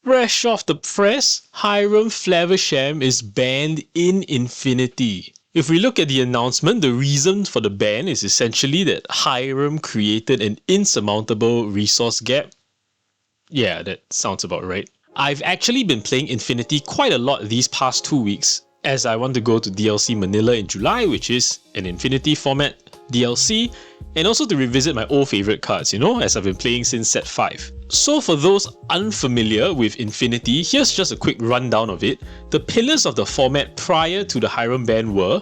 Fresh off the press, Hiram Flaversham is banned in Infinity. If we look at the announcement, the reason for the ban is essentially that Hiram created an insurmountable resource gap. Yeah, that sounds about right. I've actually been playing Infinity quite a lot these past 2 weeks, as I want to go to DLC Manila in July, which is an Infinity format DLC, and also to revisit my old favourite cards, as I've been playing since set 5. So for those unfamiliar with Infinity, here's just a quick rundown of it. The pillars of the format prior to the Hiram ban were: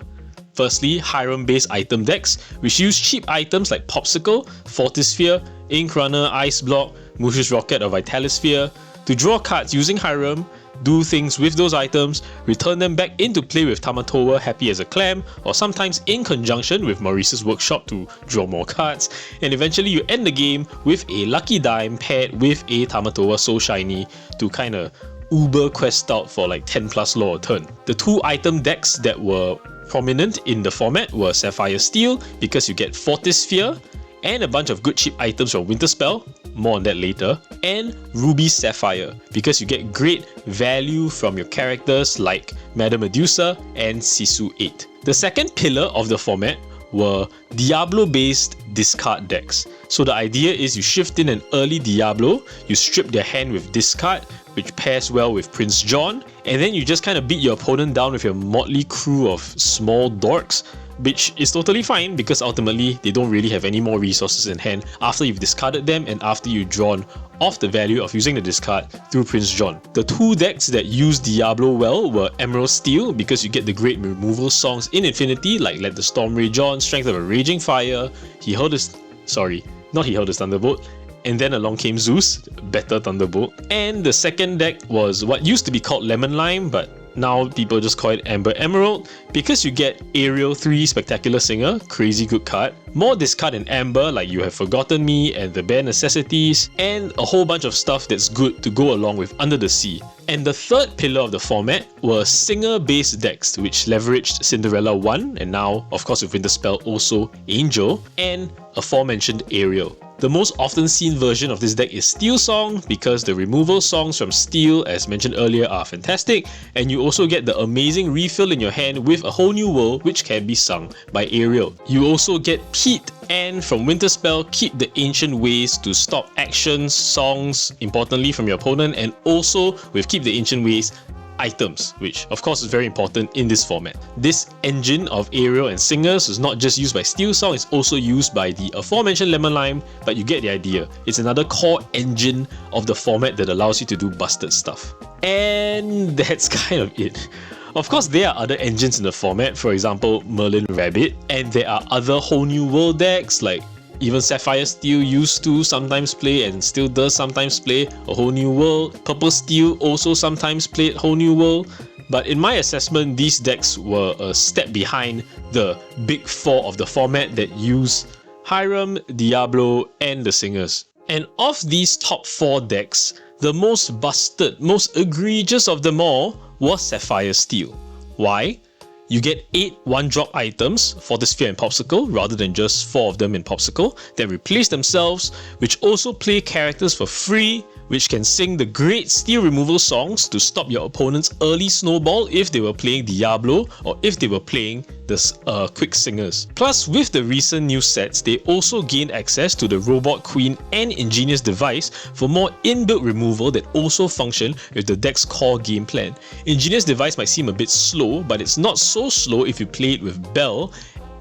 firstly, Hiram-based item decks, which use cheap items like Popsicle, Fortisphere, Ink Runner, Ice Block, Mush's Rocket or Vitalisphere, to draw cards using Hiram, do things with those items, return them back into play with Tamatoa happy as a clam, or sometimes in conjunction with Maurice's Workshop to draw more cards, and eventually you end the game with a Lucky Dime paired with a Tamatoa So Shiny to kinda uber quest out for like 10 plus lore a turn. The two item decks that were prominent in the format were Sapphire Steel, because you get Fortisphere and a bunch of good cheap items from Winterspell, more on that later, and Ruby Sapphire, because you get great value from your characters like Madame Medusa and Sisu 8. The second pillar of the format were Diablo-based discard decks. So the idea is you shift in an early Diablo, you strip their hand with discard, which pairs well with Prince John, and then you just kind of beat your opponent down with your motley crew of small dorks, which is totally fine because ultimately they don't really have any more resources in hand after you've discarded them and after you've drawn off the value of using the discard through Prince John. The two decks that use Diablo well were Emerald Steel, because you get the great removal songs in Infinity like Let the Storm Rage On, Strength of a Raging Fire, He Held His Thunderbolt, and then along came Zeus, better Thunderbolt. And the second deck was what used to be called Lemon Lime, but now people just call it Amber Emerald, because you get Ariel 3 Spectacular Singer, crazy good card, more discard in Amber like You Have Forgotten Me and the Bare Necessities, and a whole bunch of stuff that's good to go along with Under the Sea. And the third pillar of the format were singer-based decks, which leveraged Cinderella 1, and now, of course with Winterspell, also Angel, and aforementioned Ariel. The most often seen version of this deck is Steel Song, because the removal songs from Steel, as mentioned earlier, are fantastic, and you also get the amazing refill in your hand with A Whole New World, which can be sung by Ariel. You also get Pete, and from Winterspell, keep the Ancient Ways to stop actions, songs, importantly from your opponent, and also with Keep the Ancient Ways, items, which of course is very important in this format. This engine of Ariel and Singers is not just used by Steel Song, it's also used by the aforementioned Lemon Lime, but you get the idea. It's another core engine of the format that allows you to do busted stuff. And that's kind of it. Of course, there are other engines in the format, for example Merlin Rabbit, and there are other Whole New World decks like even Sapphire Steel used to sometimes play and still does sometimes play A Whole New World. Purple Steel also sometimes played Whole New World. But in my assessment, these decks were a step behind the big four of the format that use Hiram, Diablo, and the Singers. And of these top 4 decks, the most busted, most egregious of them all was Sapphire Steel. Why? You get 8 1-drop items, Fortisphere and Popsicle, rather than just 4 of them in Popsicle, that replace themselves, which also play characters for free, which can sing the great steel removal songs to stop your opponent's early snowball if they were playing Diablo or if they were playing the quick singers. Plus, with the recent new sets, they also gained access to the Robot Queen and Ingenious Device for more inbuilt removal that also function with the deck's core game plan. Ingenious Device might seem a bit slow, but it's not so slow if you play it with Bell,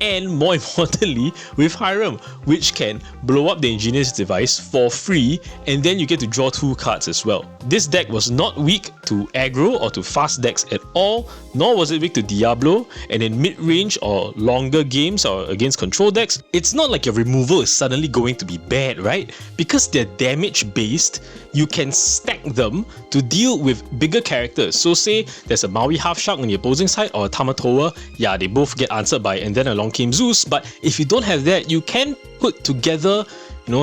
and more importantly with Hiram, which can blow up the Ingenious Device for free, and then you get to draw 2 cards as well. This deck was not weak to aggro or to fast decks at all, nor was it weak to Diablo, and in mid-range or longer games or against control decks, it's not like your removal is suddenly going to be bad, right? Because they're damage based, you can stack them to deal with bigger characters. So say there's a Maui Half Shark on the opposing side or a Tamatoa, yeah, they both get answered by and then along came Zeus, but if you don't have that, you can put together,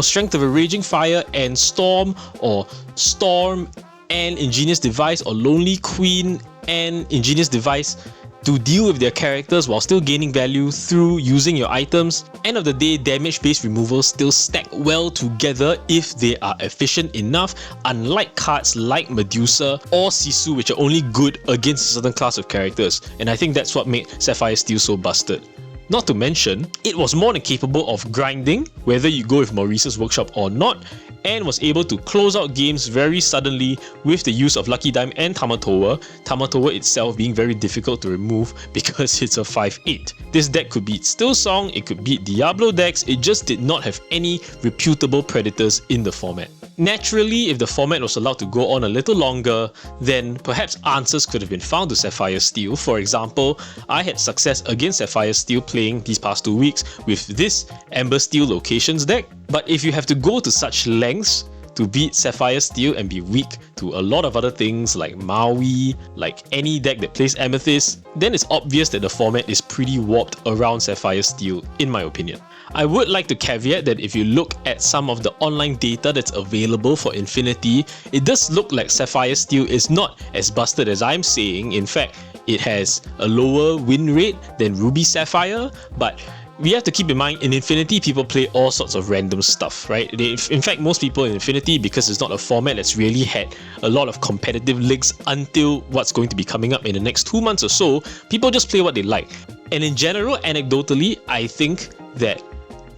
Strength of a Raging Fire and Storm, or Storm and Ingenious Device, or Lonely Queen and Ingenious Device, to deal with their characters while still gaining value through using your items. End of the day, damage-based removals still stack well together if they are efficient enough, unlike cards like Medusa or Sisu, which are only good against a certain class of characters, and I think that's what made Sapphire Steel so busted. Not to mention, it was more than capable of grinding, whether you go with Maurice's workshop or not, and was able to close out games very suddenly with the use of Lucky Dime and Tamatoa, Tamatoa itself being very difficult to remove because it's a 5/8. This deck could beat Stillsong, it could beat Diablo decks, it just did not have any reputable predators in the format. Naturally, if the format was allowed to go on a little longer, then perhaps answers could have been found to Sapphire Steel. For example, I had success against Sapphire Steel playing these past 2 weeks with this Ember Steel Locations deck, but if you have to go to such lengths to beat Sapphire Steel and be weak to a lot of other things like Maui, like any deck that plays Amethyst, then it's obvious that the format is pretty warped around Sapphire Steel, in my opinion. I would like to caveat that if you look at some of the online data that's available for Infinity, it does look like Sapphire Steel is not as busted as I'm saying. In fact, it has a lower win rate than Ruby Sapphire, but we have to keep in mind, in Infinity, people play all sorts of random stuff, right? In fact, most people in Infinity, because it's not a format that's really had a lot of competitive leagues until what's going to be coming up in the next 2 months or so, people just play what they like. And in general, anecdotally, I think that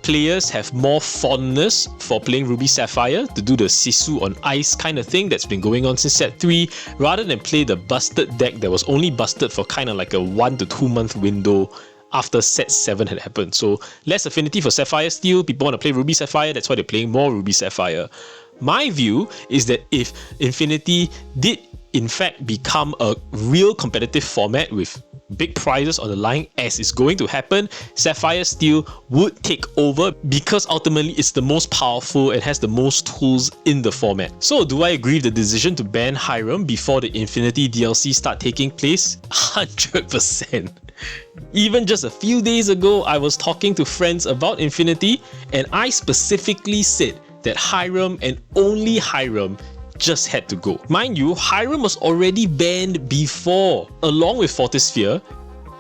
players have more fondness for playing Ruby Sapphire to do the Sisu on ice kind of thing that's been going on since set 3, rather than play the busted deck that was only busted for kind of like a 1 to 2 month window after set 7 had happened. So less affinity for Sapphire Steel, people want to play Ruby Sapphire, that's why they're playing more Ruby Sapphire. My view is that if Infinity did in fact become a real competitive format with big prizes on the line, as is going to happen, Sapphire Steel would take over because ultimately it's the most powerful and has the most tools in the format. So do I agree with the decision to ban Hiram before the Infinity DLC start taking place? 100%. Even just a few days ago, I was talking to friends about Infinity and I specifically said that Hiram and only Hiram just had to go. Mind you, Hiram was already banned before, along with Fortisphere,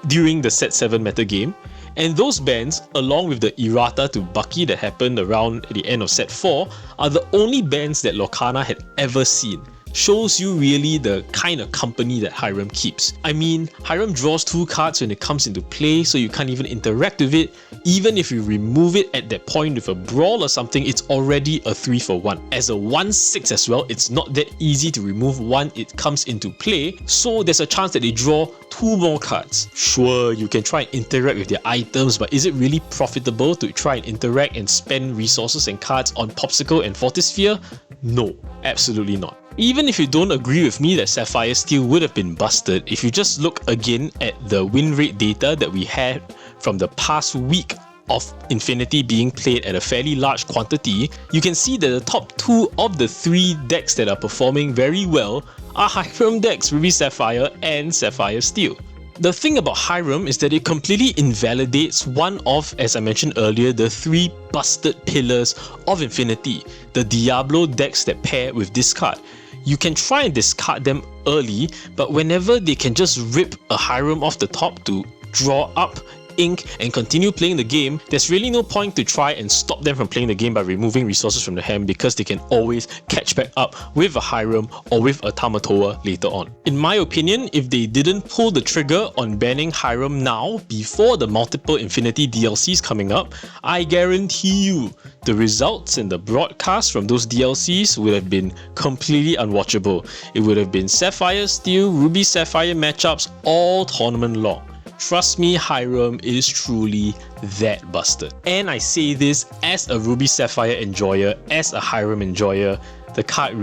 during the set 7 metagame, and those bans, along with the errata to Bucky that happened around the end of set 4, are the only bans that Lorcana had ever seen. Shows you really the kind of company that Hiram keeps. I mean, Hiram draws 2 cards when it comes into play, so you can't even interact with it. Even if you remove it at that point with a brawl or something, it's already a 3 for 1. As a 1/6 as well, it's not that easy to remove one it comes into play, so there's a chance that they draw 2 more cards. Sure, you can try and interact with their items, but is it really profitable to try and interact and spend resources and cards on Popsicle and Fortisphere? No, absolutely not. Even if you don't agree with me that Sapphire Steel would have been busted, if you just look again at the win rate data that we had from the past week of Infinity being played at a fairly large quantity, you can see that the top 2 of the 3 decks that are performing very well are Hiram decks, Ruby Sapphire and Sapphire Steel. The thing about Hiram is that it completely invalidates one of, as I mentioned earlier, the 3 busted pillars of Infinity, the Diablo decks that pair with this card. You can try and discard them early, but whenever they can just rip a Hiram off the top to draw up ink and continue playing the game, there's really no point to try and stop them from playing the game by removing resources from the hand, because they can always catch back up with a Hiram or with a Tamatoa later on. In my opinion, if they didn't pull the trigger on banning Hiram now before the multiple Infinity DLCs coming up, I guarantee you the results and the broadcasts from those DLCs would have been completely unwatchable. It would have been Sapphire Steel, Ruby Sapphire matchups all tournament long. Trust me, Hiram is truly that busted. And I say this as a Ruby Sapphire enjoyer, as a Hiram enjoyer, the card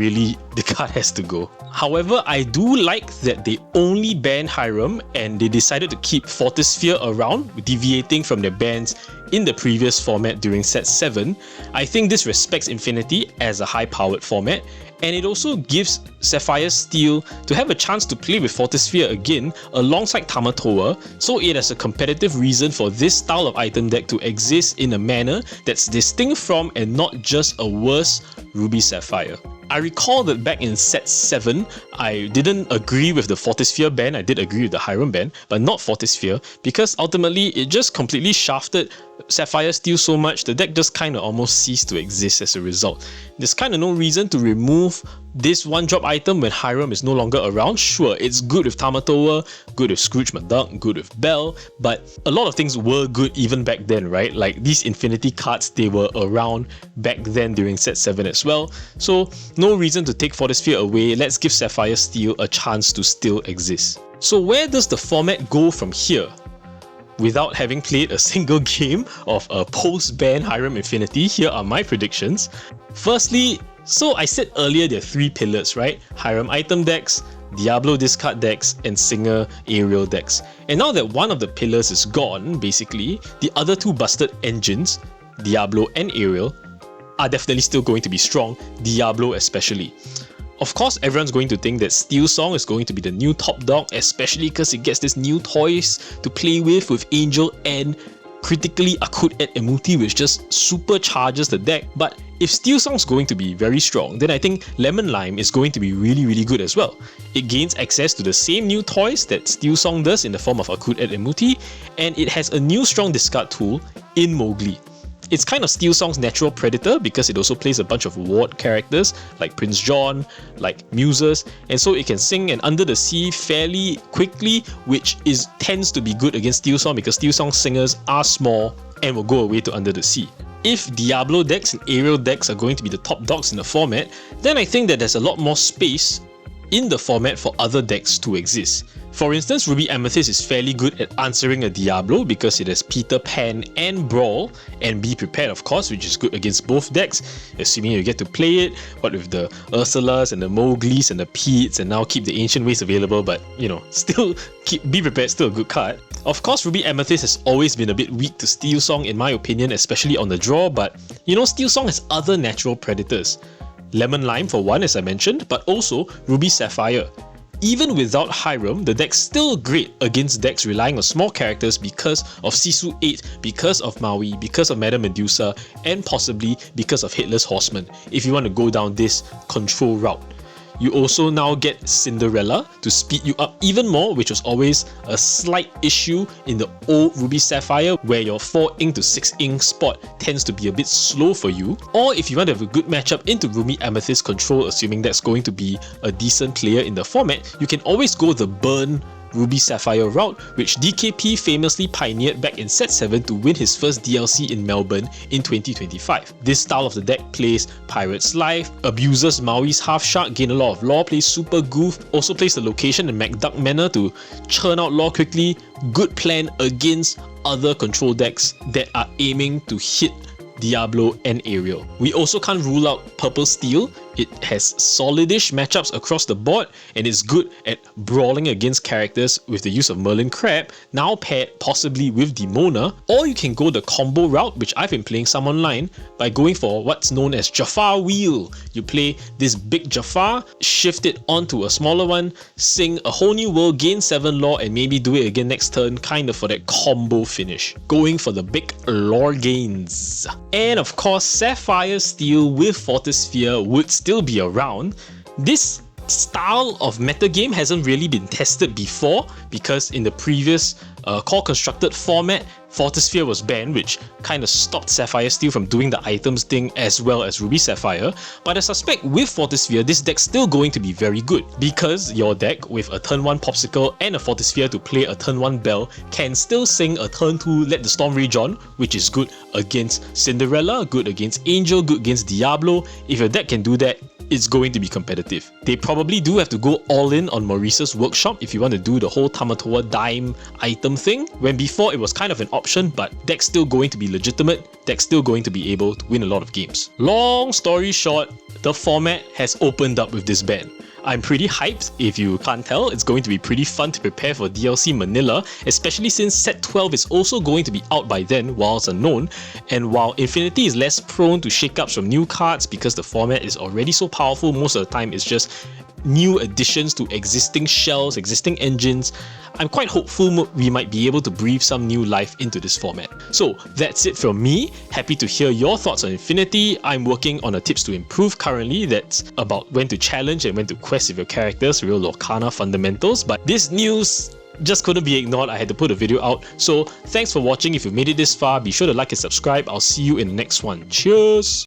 has to go. However, I do like that they only banned Hiram and they decided to keep Fortisphere around, deviating from their bans in the previous format during set 7. I think this respects Infinity as a high-powered format, and it also gives Sapphire Steel to have a chance to play with Fortisphere again alongside Tamatoa, so it has a competitive reason for this style of item deck to exist in a manner that's distinct from and not just a worse Ruby Sapphire. I recall that back in set 7, I didn't agree with the Fortisphere ban. I did agree with the Hiram ban, but not Fortisphere, because ultimately it just completely shafted Sapphire Steel so much, the deck just kinda almost ceased to exist as a result. There's kinda no reason to remove this one drop item when Hiram is no longer around. Sure, it's good with Tamatoa, good with Scrooge McDuck, good with Bell, but a lot of things were good even back then, right? Like these Infinity cards, they were around back then during set 7 as well. So no reason to take Fortisphere away, let's give Sapphire Steel a chance to still exist. So where does the format go from here? Without having played a single game of a post-ban Hiram Infinity, here are my predictions. Firstly, so I said earlier there are 3 pillars, right? Hiram item decks, Diablo discard decks, and Singer aerial decks. And now that one of the pillars is gone, basically, the other 2 busted engines, Diablo and Aerial, are definitely still going to be strong, Diablo especially. Of course, everyone's going to think that Steel Song is going to be the new top dog, especially because it gets this new toys to play with Angel and critically Akut et Emuti, which just supercharges the deck. But if Steel Song's going to be very strong, then I think Lemon Lime is going to be really good as well. It gains access to the same new toys that Steel Song does in the form of Akut et Emuti, and it has a new strong discard tool in Mowgli. It's kind of Steel Song's natural predator because it also plays a bunch of ward characters like Prince John, like Muses, and so it can sing and Under the Sea fairly quickly, which tends to be good against Steel Song because Steel Song singers are small and will go away to Under the Sea. If Diablo decks and Aerial decks are going to be the top dogs in the format, then I think that there's a lot more space in the format for other decks to exist. For instance, Ruby Amethyst is fairly good at answering a Diablo because it has Peter Pan and Brawl, and Be Prepared of course, which is good against both decks, assuming you get to play it, but with the Ursulas and the Mowglis and the Petes, and now keep the Ancient Ways available, but you know, still keep Be Prepared, still a good card. Of course, Ruby Amethyst has always been a bit weak to Steel Song in my opinion, especially on the draw, but you know, Steel Song has other natural predators. Lemon Lime for one, as I mentioned, but also Ruby Sapphire. Even without Hiram, the deck's still great against decks relying on small characters because of Sisu 8, because of Maui, because of Madame Medusa, and possibly because of Headless Horseman, if you want to go down this control route. You also now get Cinderella to speed you up even more, which was always a slight issue in the old Ruby Sapphire where your 4 ink to 6 ink spot tends to be a bit slow for you. Or if you want to have a good matchup into Ruby Amethyst control, assuming that's going to be a decent player in the format, you can always go the burn Ruby Sapphire route, which DKP famously pioneered back in set 7 to win his first DLC in Melbourne in 2025. This style of the deck plays Pirate's Life, abuses Maui's Half Shark, gain a lot of lore, plays Super Goof, also plays the location in McDuck Manor to churn out lore quickly. Good plan against other control decks that are aiming to hit Diablo and Aerial. We also can't rule out Purple Steel. It has solidish matchups across the board and is good at brawling against characters with the use of Merlin Crab, now paired possibly with Demona. Or you can go the combo route, which I've been playing some online, by going for what's known as Jafar Wheel. You play this big Jafar, shift it onto a smaller one, sing a whole new world, gain 7 lore, and maybe do it again next turn, kind of for that combo finish. Going for the big lore gains. And of course, Sapphire Steel with Fortisphere would still be around. This style of metagame hasn't really been tested before because in the previous core constructed format, Fortisphere was banned, which kind of stopped Sapphire Steel from doing the items thing as well as Ruby Sapphire. But I suspect with Fortisphere, this deck's still going to be very good because your deck with a turn 1 Popsicle and a Fortisphere to play a turn 1 Bell can still sing a turn 2 Let the Storm Rage On, which is good against Cinderella, good against Angel, good against Diablo. If your deck can do that, it's going to be competitive. They probably do have to go all in on Maurice's workshop if you want to do the whole Tamatoa dime item thing, when before it was kind of an option, but deck's still going to be legitimate, deck's still going to be able to win a lot of games. Long story short, the format has opened up with this ban. I'm pretty hyped. If you can't tell, it's going to be pretty fun to prepare for DLC Manila, especially since set 12 is also going to be out by then, whilst unknown, and while Infinity is less prone to shakeups from new cards because the format is already so powerful, most of the time it's just new additions to existing shells, existing engines, I'm quite hopeful we might be able to breathe some new life into this format. So that's it from me. Happy to hear your thoughts on Infinity. I'm working on a tips to improve currently that's about when to challenge and when to quest with your characters, real Lorcana fundamentals, but this news just couldn't be ignored. I had to put a video out. So thanks for watching. If you made it this far, be sure to like and subscribe. I'll see you in the next one. Cheers!